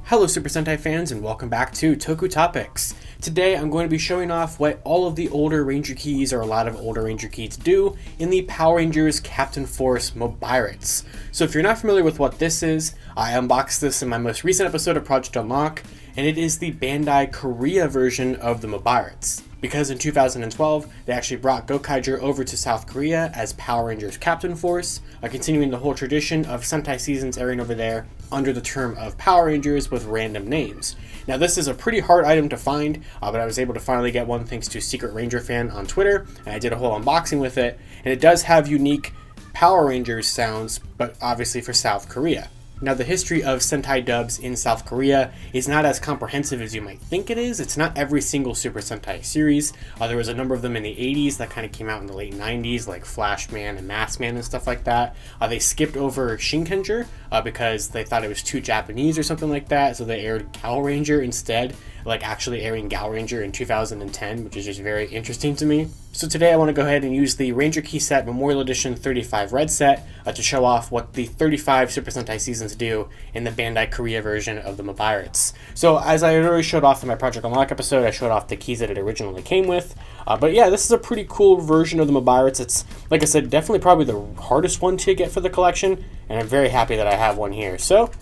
Hello Super Sentai fans and welcome back to Toku Topics. Today I'm going to be showing off what all of the older Ranger Keys, or a lot of older Ranger Keys, do in the Power Rangers Captain Force Mobirates. So if you're not familiar with what this is, I unboxed this in my most recent episode of Project Unlock, and it is the Bandai Korea version of the Mobirates. Because in 2012, they actually brought Gokaiger over to South Korea as Power Rangers Captain Force, continuing the whole tradition of Sentai seasons airing over there under the term of Power Rangers with random names. Now this is a pretty hard item to find, but I was able to finally get one thanks to Secret Ranger Fan on Twitter, and I did a whole unboxing with it, and it does have unique Power Rangers sounds, but obviously for South Korea. Now, the history of Sentai dubs in South Korea is not as comprehensive as you might think it is. It's not every single Super Sentai series. There was a number of them in the 80s that kind of came out in the late 90s, like Flashman and Maskman and stuff like that. They skipped over Shinkenger because they thought it was too Japanese or something like that, so they aired Gal Ranger instead, like actually airing Gal Ranger in 2010, which is just very interesting to me. So today I want to go ahead and use the Ranger Key Set Memorial Edition 35 Red Set to show off what the 35 Super Sentai seasons do in the Bandai Korea version of the Mobirates. So as I already showed off in my Project Unlock episode, I showed off the keys that it originally came with. But yeah, this is a pretty cool version of the Mobirates. It's, like I said, definitely probably the hardest one to get for the collection, and I'm very happy that I have one here. So,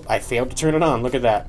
I failed to turn it on. Look at that.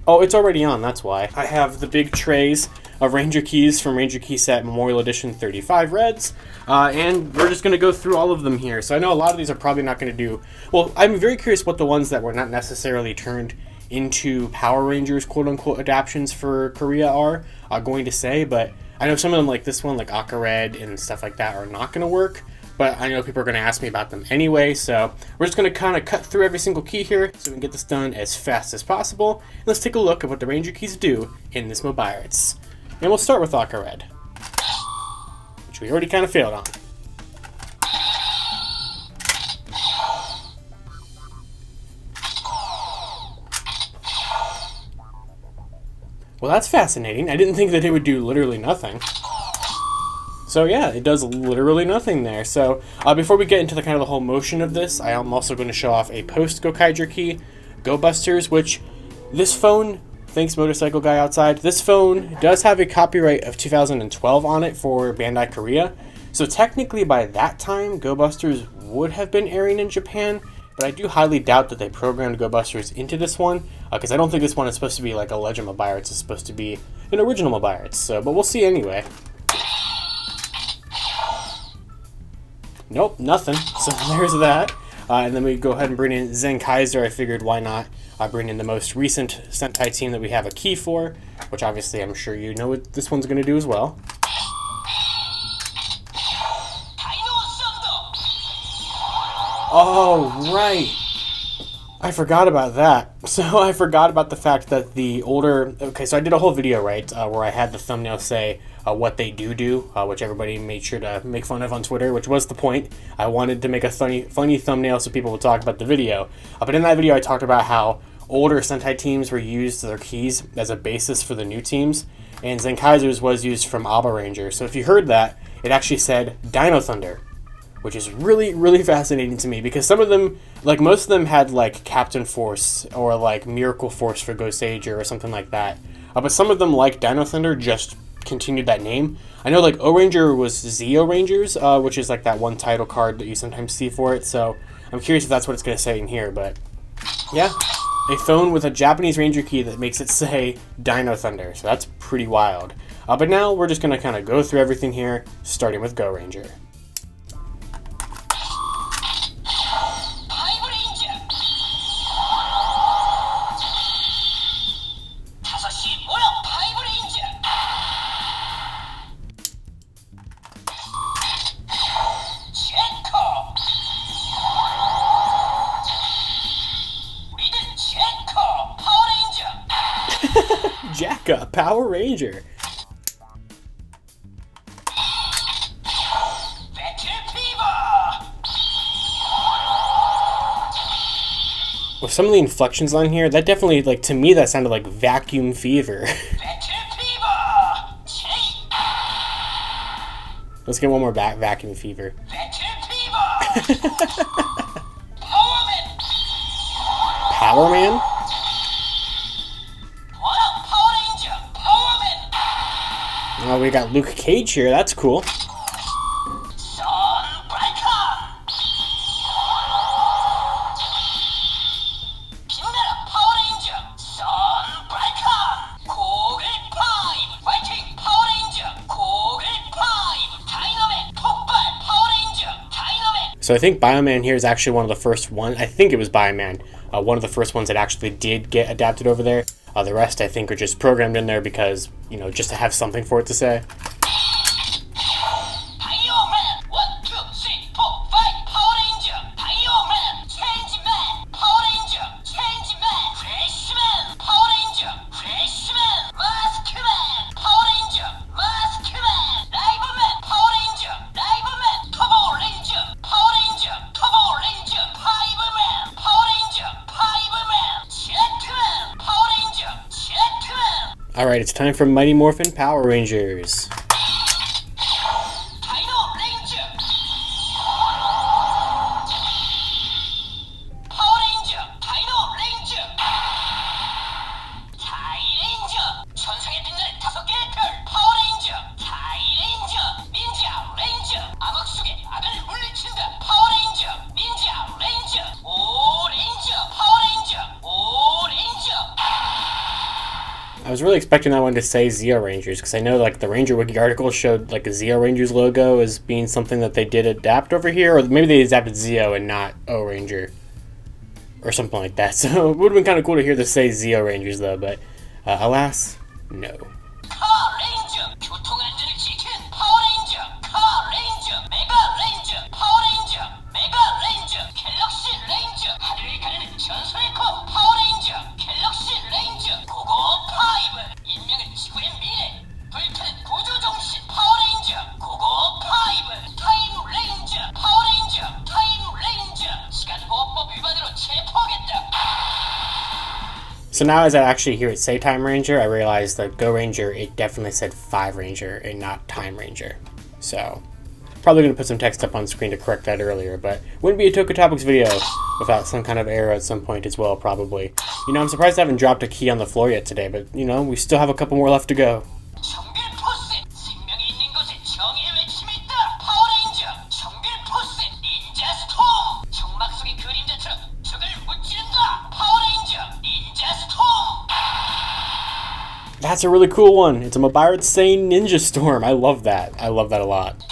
Oh, it's already on, that's why. I have the big trays of Ranger Keys from Ranger Key Set Memorial Edition 35 Reds, and we're just going to go through all of them here. So I know a lot of these are probably not going to do... Well, I'm very curious what the ones that were not necessarily turned into Power Rangers quote-unquote adaptions for Korea are going to say, but I know some of them, like this one, like Aqua Red and stuff like that, are not going to work. But I know people are going to ask me about them anyway, so we're just going to kind of cut through every single key here so we can get this done as fast as possible. And let's take a look at what the Ranger Keys do in this Mobirates. And we'll start with Aqua Red, which we already kind of failed on. Well, that's fascinating. I didn't think that it would do literally nothing. So yeah, it does literally nothing there. So before we get into the kind of the whole motion of this, I am also going to show off a post Gokaiger key, Go Busters, which this phone, thanks Motorcycle Guy outside, this phone does have a copyright of 2012 on it for Bandai Korea. So technically by that time, Go Busters would have been airing in Japan, but I do highly doubt that they programmed Go Busters into this one, because I don't think this one is supposed to be like a Legend Mobirates. It's supposed to be an original Mobirates. So, but we'll see anyway. Nope, nothing. So there's that. And then we go ahead and bring in Gokaiger. I figured why not bring in the most recent Sentai team that we have a key for, which obviously I'm sure you know what this one's going to do as well. Oh, right. I forgot about that. So I forgot about the fact that the older... Okay, so I did a whole video, right, where I had the thumbnail say what they do, which everybody made sure to make fun of on Twitter, which was the point. I wanted to make a funny thumbnail so people would talk about the video. But in that video, I talked about how older Sentai teams were used their keys as a basis for the new teams, and Gokaiger's was used from Alba Ranger. So if you heard that, it actually said Dino Thunder, which is really, really fascinating to me, because some of them, like most of them had like Captain Force or like Miracle Force for Gokaiger or something like that. But some of them, like Dino Thunder, just continued that name. I know like O-Ranger was Zeo Rangers, which is like that one title card that you sometimes see for it. So I'm curious if that's what it's going to say in here, but yeah. A phone with a Japanese Ranger key that makes it say Dino Thunder. So that's pretty wild. But now we're just going to kind of go through everything here, starting with Go Ranger. Jacka, Power Ranger. With some of the inflections on here, that definitely, like, to me, that sounded like Vacuum Fever. Let's get one more Vacuum Fever. Power Man? Oh, we got Luke Cage here. That's cool. So I think Bioman here is actually one of the first ones. I think it was Bioman, one of the first ones that actually did get adapted over there. The rest, I think, are just programmed in there because, you know, just to have something for it to say. Alright, it's time for Mighty Morphin Power Rangers. I was really expecting that one to say Zeo Rangers, because I know like the Ranger Wiki article showed like a Zeo Rangers logo as being something that they did adapt over here, or maybe they adapted Zeo and not O Ranger, or something like that. So it would have been kind of cool to hear this say Zeo Rangers though, but alas, no. So now as I actually hear it say Time Ranger, I realize that Go Ranger, it definitely said 5 Ranger and not Time Ranger. So, probably going to put some text up on screen to correct that earlier, but wouldn't be a Toku Topics video without some kind of error at some point as well, probably. You know, I'm surprised I haven't dropped a key on the floor yet today, but, you know, we still have a couple more left to go. That's a really cool one. It's a Mobirates saying Ninja Storm. I love that. I love that a lot.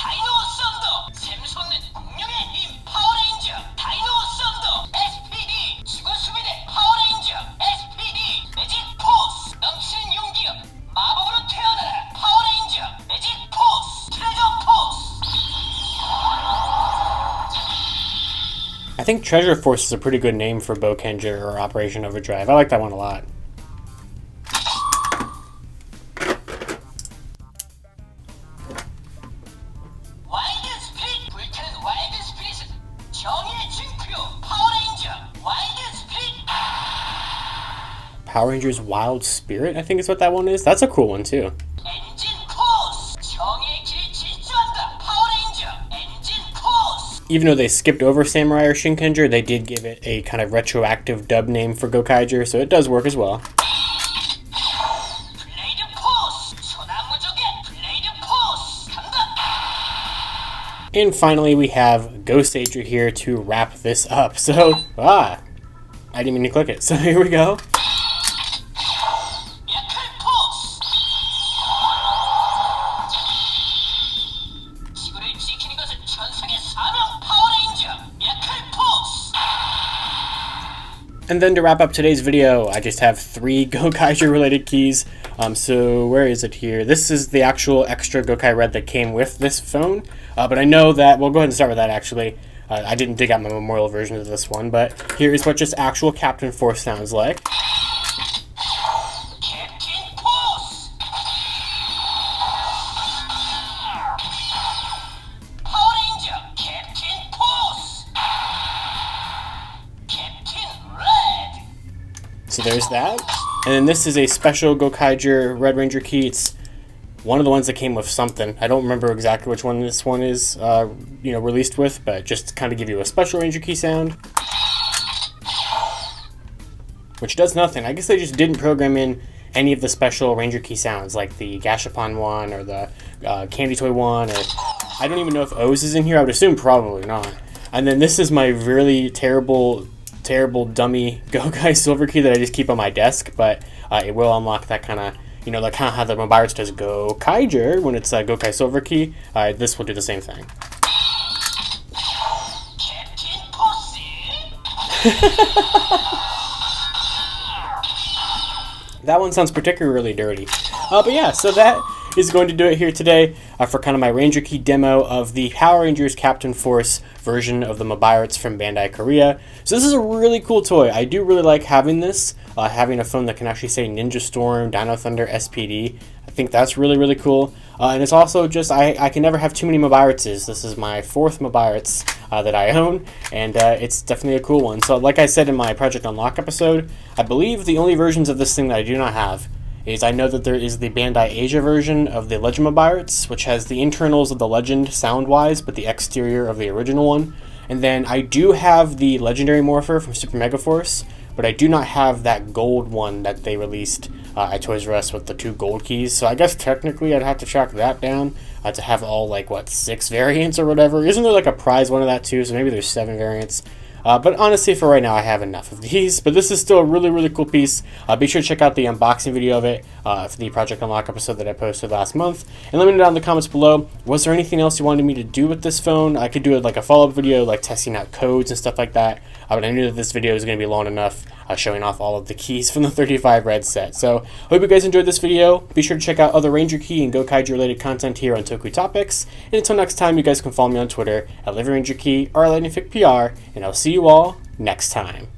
I think Treasure Force is a pretty good name for Gokaiger or Operation Overdrive. I like that one a lot. Power Rangers Wild Spirit, I think is what that one is. That's a cool one too. Even though they skipped over Samurai or Shinkenger, they did give it a kind of retroactive dub name for Gokaiger, so it does work as well. And finally we have Gokaiger here to wrap this up. So, I didn't mean to click it. So here we go. And then to wrap up today's video, I just have 3 Gokaiger related keys. So where is it here? This is the actual extra Gokai Red that came with this phone. But I know that, we'll go ahead and start with that actually. I didn't dig out my memorial version of this one, but here is what just actual Captain Force sounds like. So there's that. And then this is a special Gokaiger Red Ranger key. It's one of the ones that came with something. I don't remember exactly which one this one is released with, but just to kind of give you a special Ranger key sound. Which does nothing. I guess they just didn't program in any of the special Ranger Key sounds, like the Gashapon one or the Candy Toy one, or I don't even know if O's is in here. I would assume probably not. And then this is my really terrible dummy Gokai Silver Key that I just keep on my desk, but it will unlock that kind of, like kind of how the Mobirates does Gokaiger when it's a Gokai Silver Key. This will do the same thing. That one sounds particularly dirty. But yeah, so that is going to do it here today for kind of my Ranger Key demo of the Power Rangers Captain Force version of the Mobirates from Bandai Korea. So this is a really cool toy. I do really like having this, having a phone that can actually say Ninja Storm, Dino Thunder, SPD. I think that's really cool. And it's also just, I can never have too many Mobiratses. This is my 4th Mobirates that I own, and it's definitely a cool one. So like I said in my Project Unlock episode, I believe the only versions of this thing that I do not have is I know that there is the Bandai Asia version of the Legend Mobirates, which has the internals of the Legend sound-wise, but the exterior of the original one. And then I do have the Legendary Morpher from Super Mega Force, but I do not have that gold one that they released at Toys R Us with the 2 gold keys. So I guess technically I'd have to track that down to have all, 6 variants or whatever. Isn't there a prize one of that too? So maybe there's 7 variants. But honestly, for right now, I have enough of these. But this is still a really cool piece. Be sure to check out the unboxing video of it for the Project Unlock episode that I posted last month. And let me know down in the comments below, was there anything else you wanted me to do with this phone? I could do a follow-up video, testing out codes and stuff like that. But I knew that this video was going to be long enough, showing off all of the keys from the 35 Red set. So, hope you guys enjoyed this video. Be sure to check out other Ranger Key and Gokaiger related content here on Toku Topics. And until next time, you guys can follow me on Twitter at LivingRangerKey or LightningFickPR, and I'll see you all next time.